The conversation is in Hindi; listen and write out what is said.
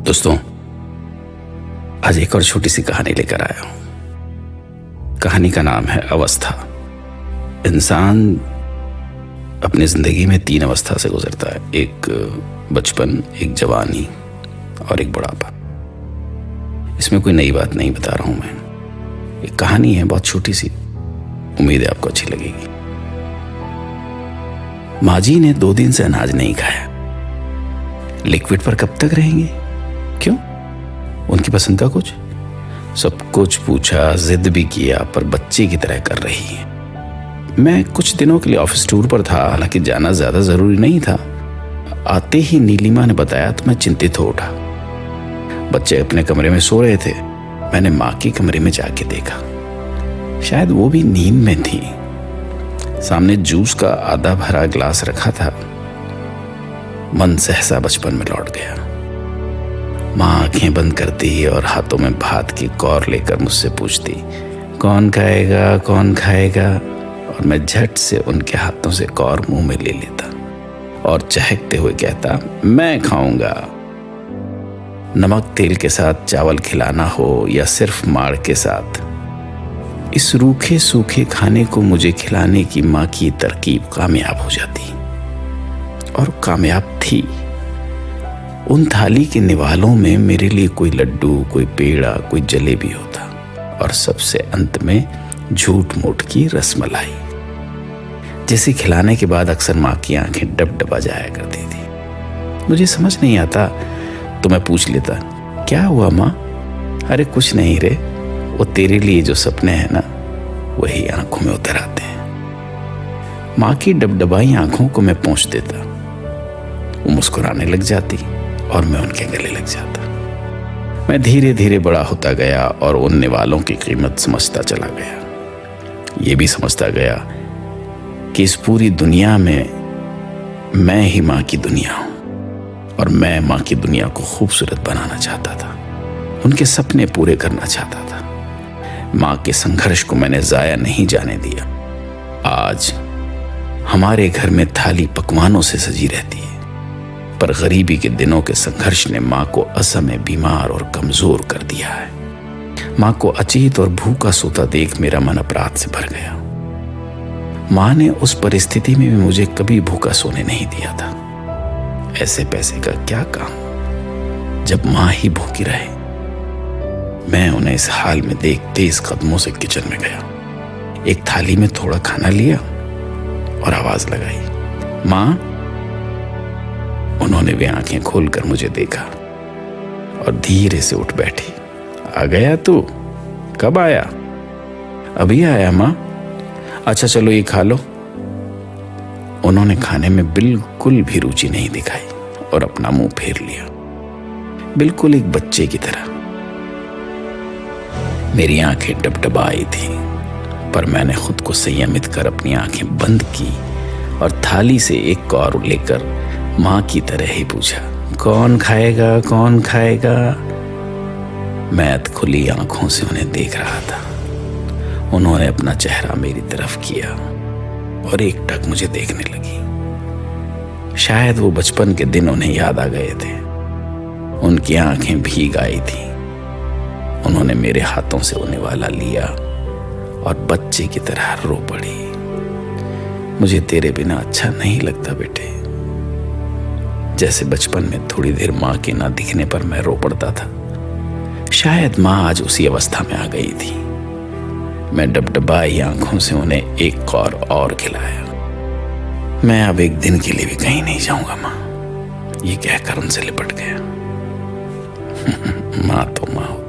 दोस्तों, आज एक और छोटी सी कहानी लेकर आया हूं। कहानी का नाम है अवस्था। इंसान अपनी जिंदगी में 3 अवस्था से गुजरता है, एक बचपन, एक जवानी और एक बुढ़ापा। इसमें कोई नई बात नहीं बता रहा हूं मैं, एक कहानी है बहुत छोटी सी, उम्मीद है आपको अच्छी लगेगी। माँ जी ने 2 दिन से अनाज नहीं खाया। लिक्विड पर कब तक रहेंगे? क्यों? उनकी पसंद का कुछ? सब कुछ पूछा, जिद भी किया, पर बच्चे की तरह कर रही है। मैं कुछ दिनों के लिए ऑफिस टूर पर था, हालांकि जाना ज्यादा जरूरी नहीं था। आते ही नीलिमा ने बताया तो मैं चिंतित हो उठा। बच्चे अपने कमरे में सो रहे थे। मैंने माँ के कमरे में जाके देखा, शायद वो भी नींद में थी। सामने जूस का आधा भरा गिलास रखा था। मन सहसा बचपन में लौट गया। माँ आंखें बंद करती और हाथों में भात की कौर लेकर मुझसे पूछती, कौन खाएगा, कौन खाएगा? और मैं झट से उनके हाथों से कौर मुंह में ले लेता और चहकते हुए कहता, मैं खाऊंगा। नमक तेल के साथ चावल खिलाना हो या सिर्फ माड़ के साथ, इस रूखे सूखे खाने को मुझे खिलाने की माँ की तरकीब कामयाब हो जाती, और कामयाब थी। उन थाली के निवालों में मेरे लिए कोई लड्डू, कोई पेड़ा, कोई जलेबी होता, और सबसे अंत में झूठ मूठ की रसमलाई, जिसे खिलाने के बाद अक्सर माँ की आंखें डबडबा जाया करती थी। मुझे समझ नहीं आता तो मैं पूछ लेता, क्या हुआ माँ? अरे कुछ नहीं रे, वो तेरे लिए जो सपने हैं ना, वही आंखों में उतर आते हैं। माँ की डबडबाई आंखों को मैं पोंछ देता, वो मुस्कुराने लग जाती और मैं उनके गले लग जाता। मैं धीरे धीरे बड़ा होता गया और उन निवालों की कीमत समझता चला गया। ये भी समझता गया कि इस पूरी दुनिया में मैं ही माँ की दुनिया हूं, और मैं माँ की दुनिया को खूबसूरत बनाना चाहता था, उनके सपने पूरे करना चाहता था। माँ के संघर्ष को मैंने जाया नहीं जाने दिया। आज हमारे घर में थाली पकवानों से सजी रहती है, पर गरीबी के दिनों के संघर्ष ने माँ को असमय बीमार और कमजोर कर दिया है। माँ को अचेत और भूखा सोता देख मेरा मन अपराध से भर गया। माँ ने उस परिस्थिति में भी मुझे कभी भूखा सोने नहीं दिया था। ऐसे पैसे का क्या काम जब माँ ही भूखी रहे। मैं उन्हें इस हाल में देख तेज कदमों से किचन में गया। एक थाली में थोड़ा खाना लिया और आवाज लगाई, माँ। उन्होंने भी आंखें खोलकर मुझे देखा और धीरे से उठ बैठी। आ गया तू? कब आया? अभी आया माँ। अच्छा चलो ये खा लो। उन्होंने खाने में बिल्कुल भी रुचि नहीं दिखाई और अपना मुंह फेर लिया, बिल्कुल एक बच्चे की तरह। मेरी आंखें डबडबाई थी, पर मैंने खुद को संयमित कर अपनी आंखें बंद की और थाली से एक कौर लेकर माँ की तरह ही पूछा, कौन खाएगा, कौन खाएगा? मैं खुली आंखों से उन्हें देख रहा था। उन्होंने अपना चेहरा मेरी तरफ किया और एक टक मुझे देखने लगी। शायद वो बचपन के दिन उन्हें याद आ गए थे। उनकी आंखें भीग आई थी। उन्होंने मेरे हाथों से उन्हें वाला लिया और बच्चे की तरह रो पड़ी। मुझे तेरे बिना अच्छा नहीं लगता बेटे। जैसे बचपन में थोड़ी देर माँ के ना दिखने पर मैं रो पड़ता था, शायद माँ आज उसी अवस्था में आ गई थी। मैं डबडबाई आंखों से उन्हें एक कौर और खिलाया। मैं अब एक दिन के लिए भी कहीं नहीं जाऊंगा माँ, ये कहकर उनसे लिपट गया। माँ तो माँ होती।